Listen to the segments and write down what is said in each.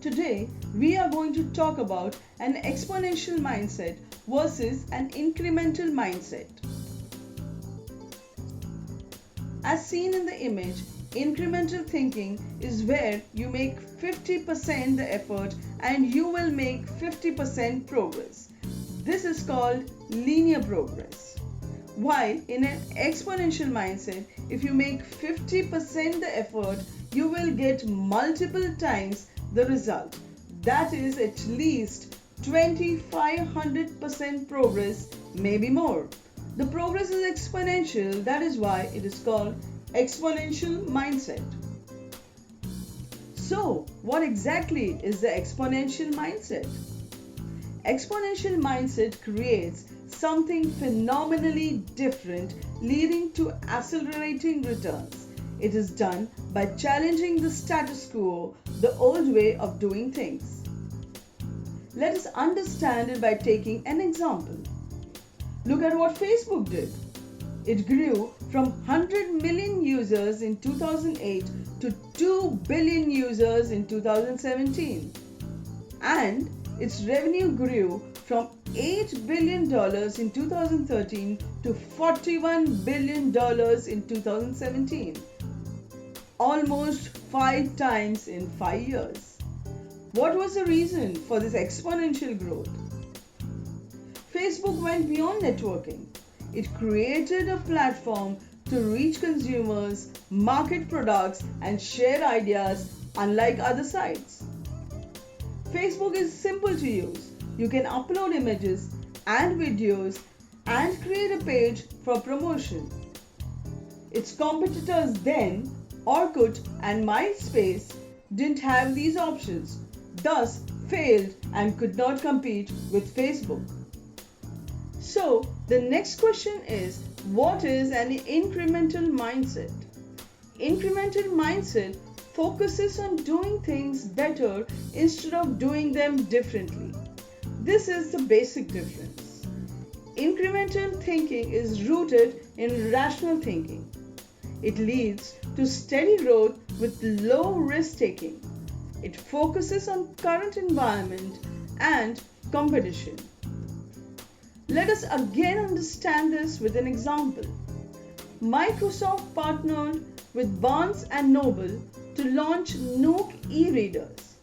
Today, we are going to talk about an exponential mindset versus an incremental mindset. As seen in the image, incremental thinking is where you make 50% the effort and you will make 50% progress. This is called linear progress. While in an exponential mindset, if you make 50% the effort, you will get multiple times the result. That is at least 2500% progress, maybe more. The progress is exponential, that is why it is called exponential mindset. So, what exactly is the exponential mindset? Exponential mindset creates something phenomenally different, leading to accelerating returns. It is done by challenging the status quo, the old way of doing things. Let us understand it by taking an example. Look at what Facebook did. It grew from 100 million users in 2008 to 2 billion users in 2017. And its revenue grew from $8 billion in 2013 to $41 billion in 2017. Almost 5 times in 5 years. What was the reason for this exponential growth? Facebook went beyond networking. It created a platform to reach consumers, market products, and share ideas unlike other sites. Facebook is simple to use. You can upload images and videos and create a page for promotion. Its competitors then, Orkut and MySpace, didn't have these options, thus failed and could not compete with Facebook. So, the next question is, what is an incremental mindset? Incremental mindset focuses on doing things better instead of doing them differently. This is the basic difference. Incremental thinking is rooted in rational thinking. It leads to steady growth with low risk taking. It focuses on current environment and competition. Let us again understand this with an example. Microsoft partnered with Barnes & Noble to launch Nook e-readers,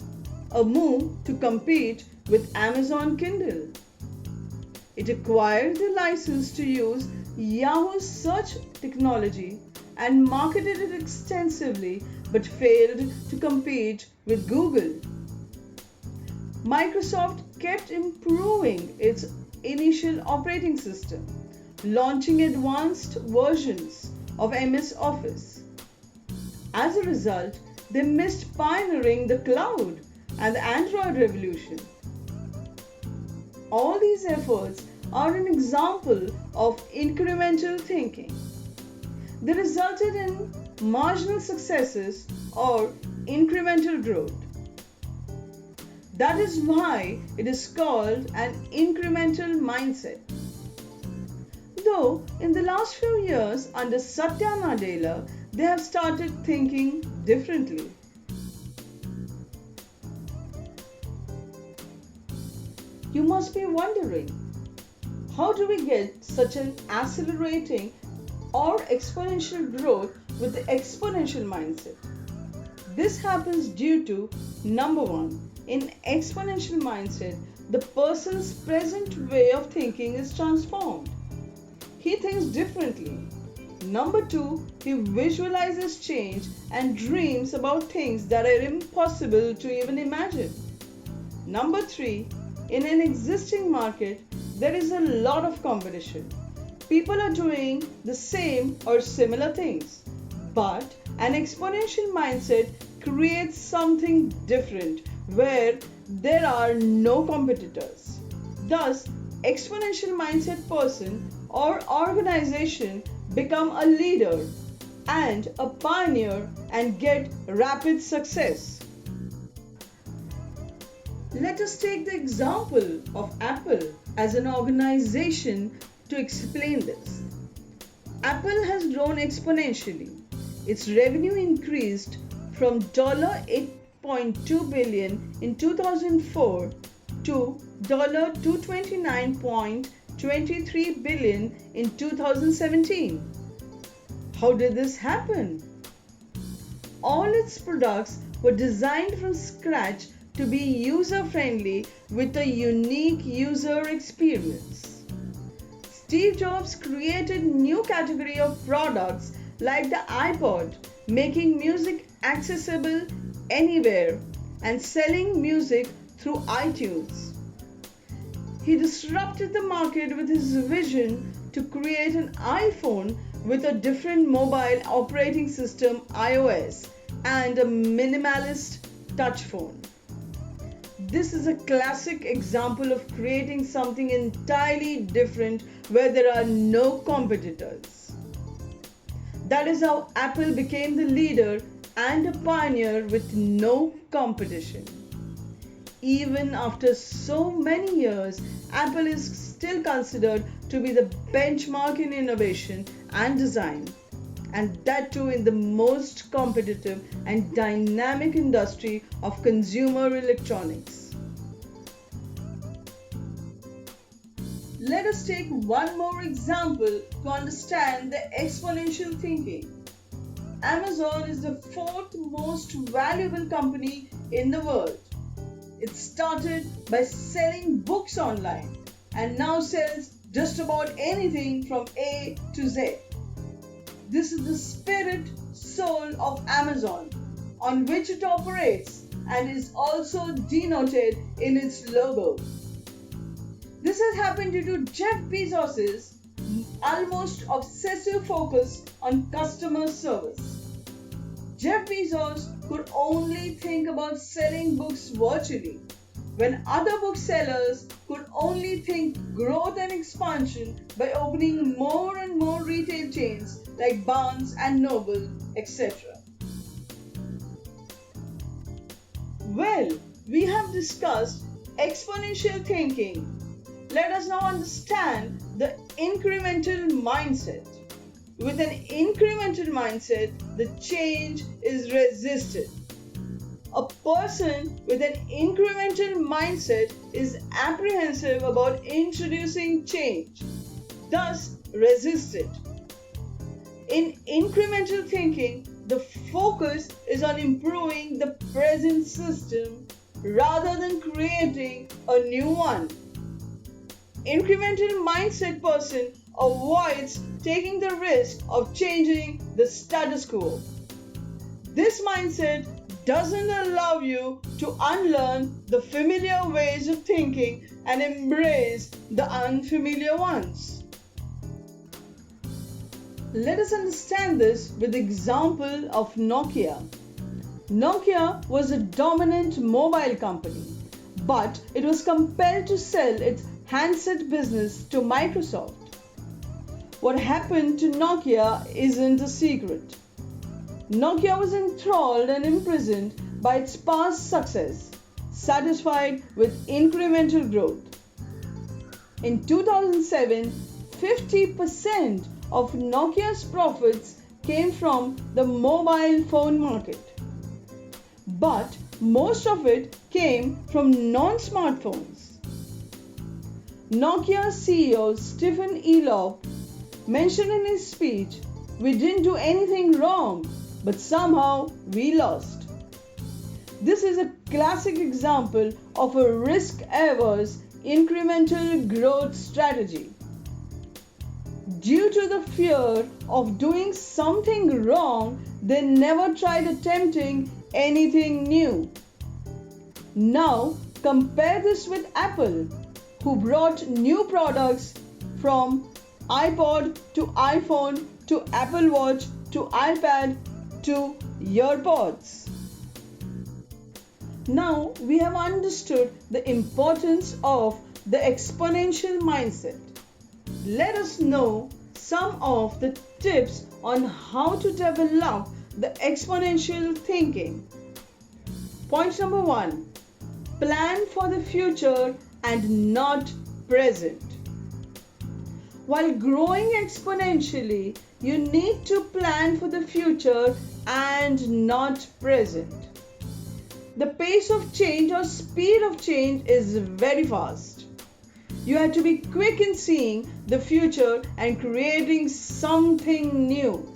a move to compete with Amazon Kindle. It acquired the license to use Yahoo's search technology and marketed it extensively but failed to compete with Google. Microsoft kept improving its initial operating system, launching advanced versions of MS Office. As a result, they missed pioneering the cloud and the Android revolution. All these efforts are an example of incremental thinking. They resulted in marginal successes or incremental growth. That is why it is called an incremental mindset. Though in the last few years under Satya Nadella, they have started thinking differently. You must be wondering, how do we get such an accelerating or exponential growth with the exponential mindset? This happens due to, number one, in exponential mindset, the person's present way of thinking is transformed. He thinks differently. Number two, he visualizes change and dreams about things that are impossible to even imagine. Number three, in an existing market, there is a lot of competition. People are doing the same or similar things. But an exponential mindset creates something different where there are no competitors. Thus, exponential mindset person or organization become a leader and a pioneer and get rapid success. Let us take the example of Apple as an organization to explain this. Apple has grown exponentially. Its revenue increased from $2.2 billion in 2004 to $229.23 billion in 2017. How did this happen? All its products were designed from scratch to be user-friendly with a unique user experience. Steve Jobs created new category of products like the iPod, making music accessible anywhere and selling music through iTunes. He disrupted the market with his vision to create an iPhone with a different mobile operating system, iOS, and a minimalist touch phone. This is a classic example of creating something entirely different where there are no competitors. That is how Apple became the leader and a pioneer with no competition. Even after so many years, Apple is still considered to be the benchmark in innovation and design, and that too in the most competitive and dynamic industry of consumer electronics. Let us take one more example to understand the exponential thinking. Amazon is the fourth most valuable company in the world. It started by selling books online and now sells just about anything from A to Z. This is the spirit, soul of Amazon, on which it operates and is also denoted in its logo. This has happened due to Jeff Bezos' almost obsessive focus on customer service. Jeff Bezos could only think about selling books virtually, when other booksellers could only think growth and expansion by opening more and more retail chains like Barnes and Noble, etc. Well, we have discussed exponential thinking. Let us now understand the incremental mindset. With an incremental mindset, the change is resisted. A person with an incremental mindset is apprehensive about introducing change, thus resist it. In incremental thinking, the focus is on improving the present system rather than creating a new one. Incremental mindset person avoids taking the risk of changing the status quo. This mindset doesn't allow you to unlearn the familiar ways of thinking and embrace the unfamiliar ones. Let us understand this with the example of Nokia. Nokia was a dominant mobile company, but it was compelled to sell its handset business to Microsoft. What happened to Nokia isn't a secret. Nokia was enthralled and imprisoned by its past success, satisfied with incremental growth. In 2007, 50% of Nokia's profits came from the mobile phone market. But most of it came from non-smartphones. Nokia CEO Stephen Elop mentioned in his speech, "We didn't do anything wrong, but somehow we lost." This is a classic example of a risk-averse incremental growth strategy. Due to the fear of doing something wrong, they never tried attempting anything new. Now compare this with Apple, who brought new products from iPod to iPhone to Apple Watch to iPad to EarPods. Now we have understood the importance of the exponential mindset. Let us know some of the tips on how to develop the exponential thinking. Point number 1. Plan for the future and not present. While growing exponentially, you need to plan for the future and not present. the pace of change or speed of change is very fast. You have to be quick in seeing the future and creating something new.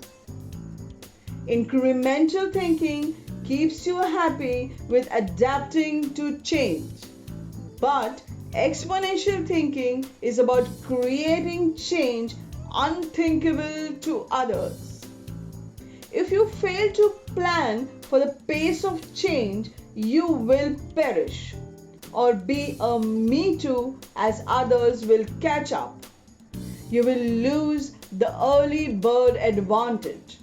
Incremental thinking keeps you happy with adapting to change. But exponential thinking is about creating change unthinkable to others. If you fail to plan for the pace of change, you will perish or be a me too as others will catch up. You will lose the early bird advantage.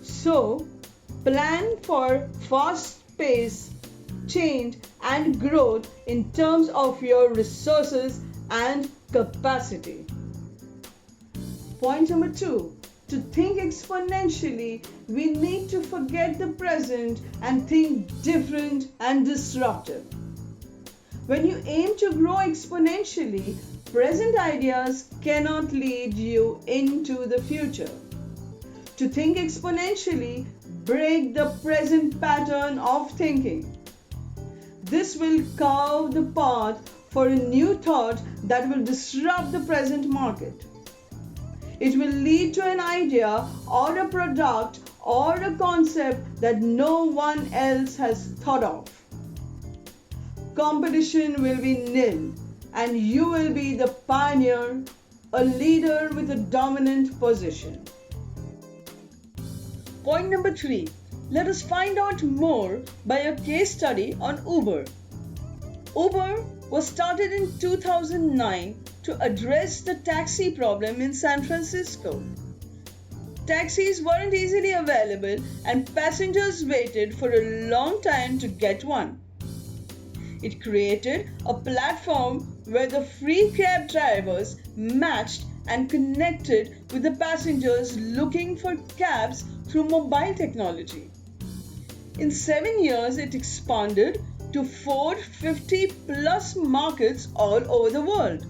So, plan for fast pace, change and growth in terms of your resources and capacity. Point number 2. To think exponentially, we need to forget the present and think different and disruptive. When you aim to grow exponentially, present ideas cannot lead you into the future. To think exponentially, break the present pattern of thinking. This will carve the path for a new thought that will disrupt the present market. It will lead to an idea or a product or a concept that no one else has thought of. Competition will be nil and you will be the pioneer, a leader with a dominant position. Point number 3. Let us find out more by a case study on Uber. Uber was started in 2009 to address the taxi problem in San Francisco. Taxis weren't easily available and passengers waited for a long time to get one. It created a platform where the free cab drivers matched and connected with the passengers looking for cabs through mobile technology. In 7 years, it expanded to 450 plus markets all over the world.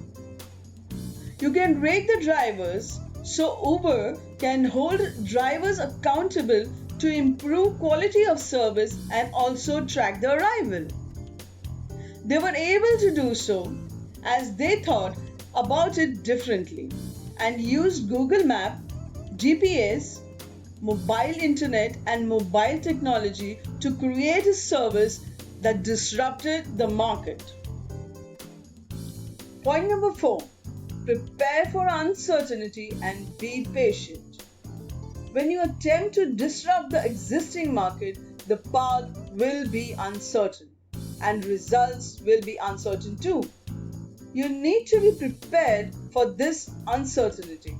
You can rate the drivers so Uber can hold drivers accountable to improve quality of service and also track the arrival. They were able to do so as they thought about it differently and used Google Maps, GPS, mobile internet and mobile technology to create a service that disrupted the market. Point number 4. Prepare for uncertainty and be patient. When you attempt to disrupt the existing market, the path will be uncertain and results will be uncertain too. You need to be prepared for this uncertainty.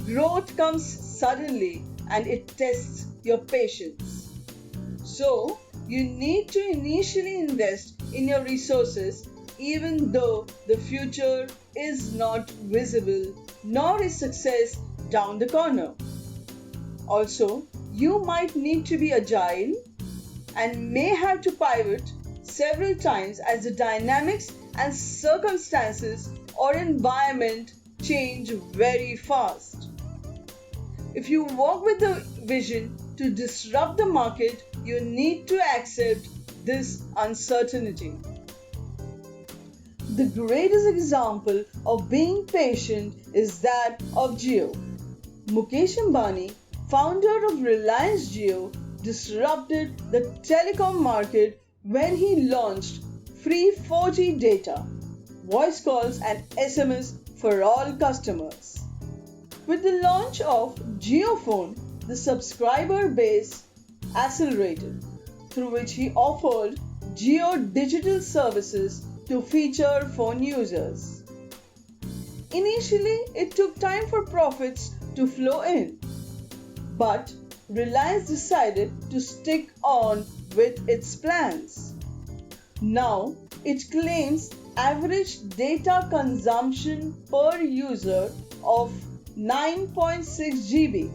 Growth comes suddenly and it tests your patience. So, you need to initially invest in your resources even though the future is not visible nor is success down the corner. Also, you might need to be agile and may have to pivot several times as the dynamics and circumstances or environment change very fast. If you walk with the vision to disrupt the market, you need to accept this uncertainty. The greatest example of being patient is that of Jio. Mukesh Ambani, founder of Reliance Jio, disrupted the telecom market when he launched free 4G data, voice calls and SMS for all customers. With the launch of JioPhone, the subscriber base accelerated, through which he offered Jio digital services to feature phone users. Initially, it took time for profits to flow in, but Reliance decided to stick on with its plans. Now, it claims average data consumption per user of 9.6 GB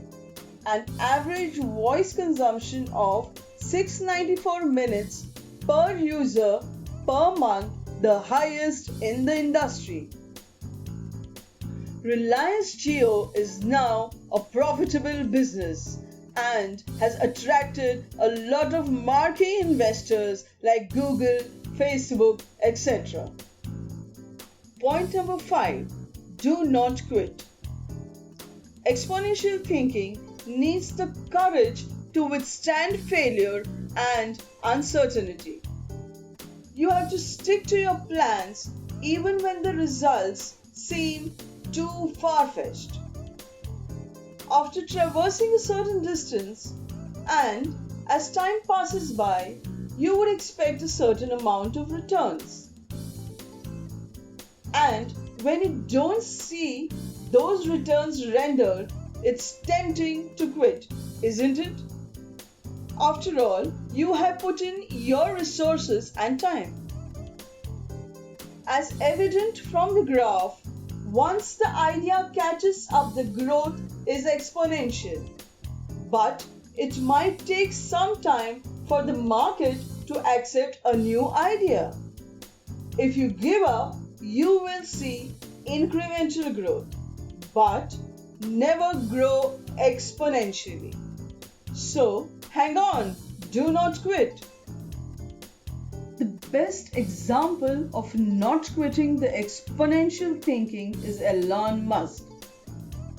and average voice consumption of 694 minutes per user per month, the highest in the industry. Reliance Jio is now a profitable business and has attracted a lot of marquee investors like Google, Facebook, etc. Point number 5. Do not quit. Exponential thinking needs the courage to withstand failure and uncertainty. You have to stick to your plans even when the results seem too far-fetched. After traversing a certain distance, and as time passes by, you would expect a certain amount of returns. And when you don't see those returns rendered, it's tempting to quit, isn't it? After all, you have put in your resources and time. As evident from the graph, once the idea catches up, the growth is exponential. But it might take some time for the market to accept a new idea. If you give up, you will see incremental growth, but never grow exponentially. So, hang on, do not quit. The best example of not quitting the exponential thinking is Elon Musk,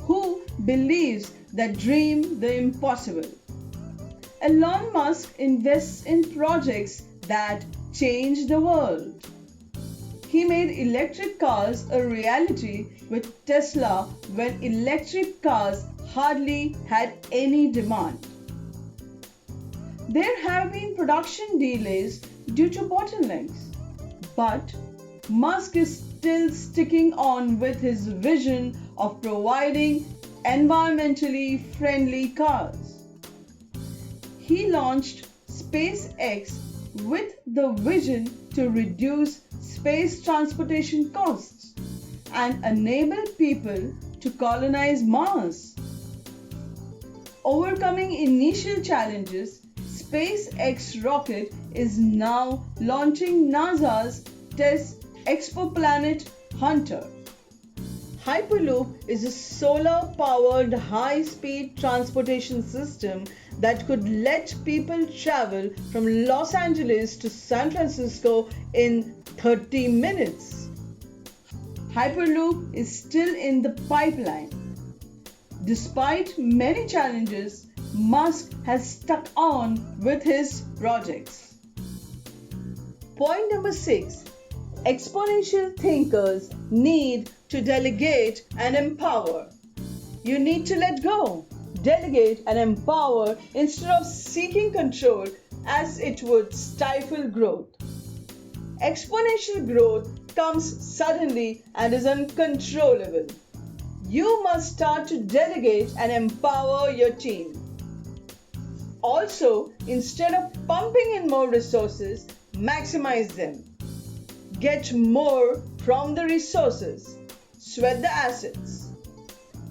who believes that dream the impossible. Elon Musk invests in projects that change the world. He made electric cars a reality with Tesla when electric cars hardly had any demand. There have been production delays due to bottlenecks, but Musk is still sticking on with his vision of providing environmentally friendly cars. He launched SpaceX with the vision to reduce space transportation costs and enable people to colonize Mars. Overcoming initial challenges, SpaceX rocket is now launching NASA's test exoplanet Hunter. Hyperloop is a solar-powered high-speed transportation system that could let people travel from Los Angeles to San Francisco in 30 minutes. Hyperloop is still in the pipeline. Despite many challenges, Musk has stuck on with his projects. Point number 6. Exponential thinkers need to delegate and empower. You need to let go, delegate and empower instead of seeking control, as it would stifle growth. Exponential growth comes suddenly and is uncontrollable. You must start to delegate and empower your team. Also, instead of pumping in more resources, maximize them. Get more from the resources. Sweat the assets.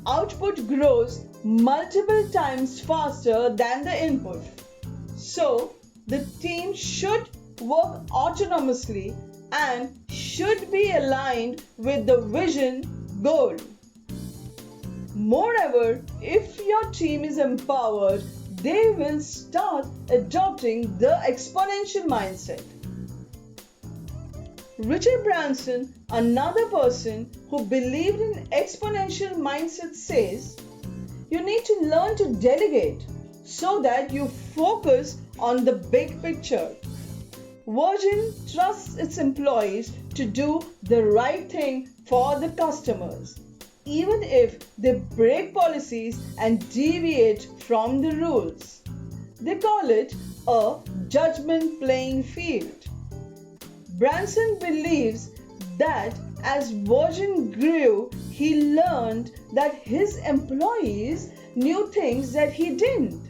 Output grows multiple times faster than the input. So, the team should work autonomously and should be aligned with the vision goal. Moreover, if your team is empowered, they will start adopting the exponential mindset. Richard Branson, another person who believed in exponential mindset, says, you need to learn to delegate so that you focus on the big picture. Virgin trusts its employees to do the right thing for the customers, even if they break policies and deviate from the rules. They call it a judgment playing field. Branson believes that as Virgin grew, he learned that his employees knew things that he didn't.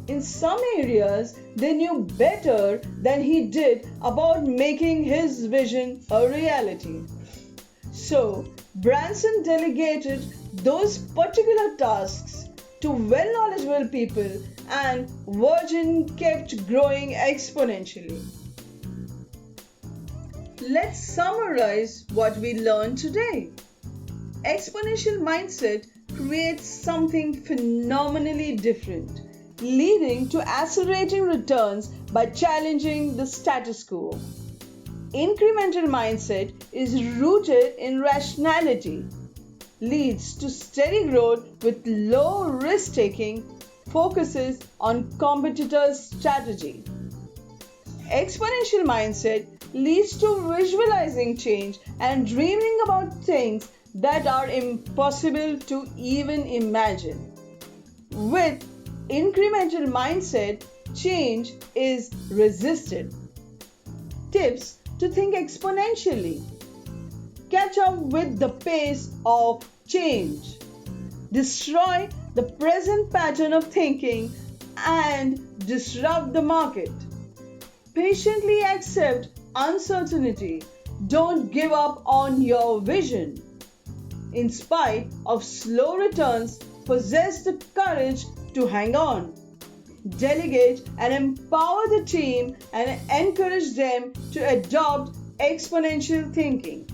In some areas, they knew better than he did about making his vision a reality. So, Branson delegated those particular tasks to well-knowledgeable people, and Virgin kept growing exponentially. Let's summarize what we learned today. Exponential mindset creates something phenomenally different. leading to accelerating returns by challenging the status quo. Incremental mindset is rooted in rationality, leads to steady growth with low risk taking, focuses on competitors' strategy. Exponential mindset leads to visualizing change and dreaming about things that are impossible to even imagine. With incremental mindset, change is resisted. Tips to think exponentially. Catch up with the pace of change. Destroy the present pattern of thinking and disrupt the market. Patiently accept uncertainty. Don't give up on your vision. In spite of slow returns, possess the courage to hang on. Delegate and empower the team and encourage them to adopt exponential thinking.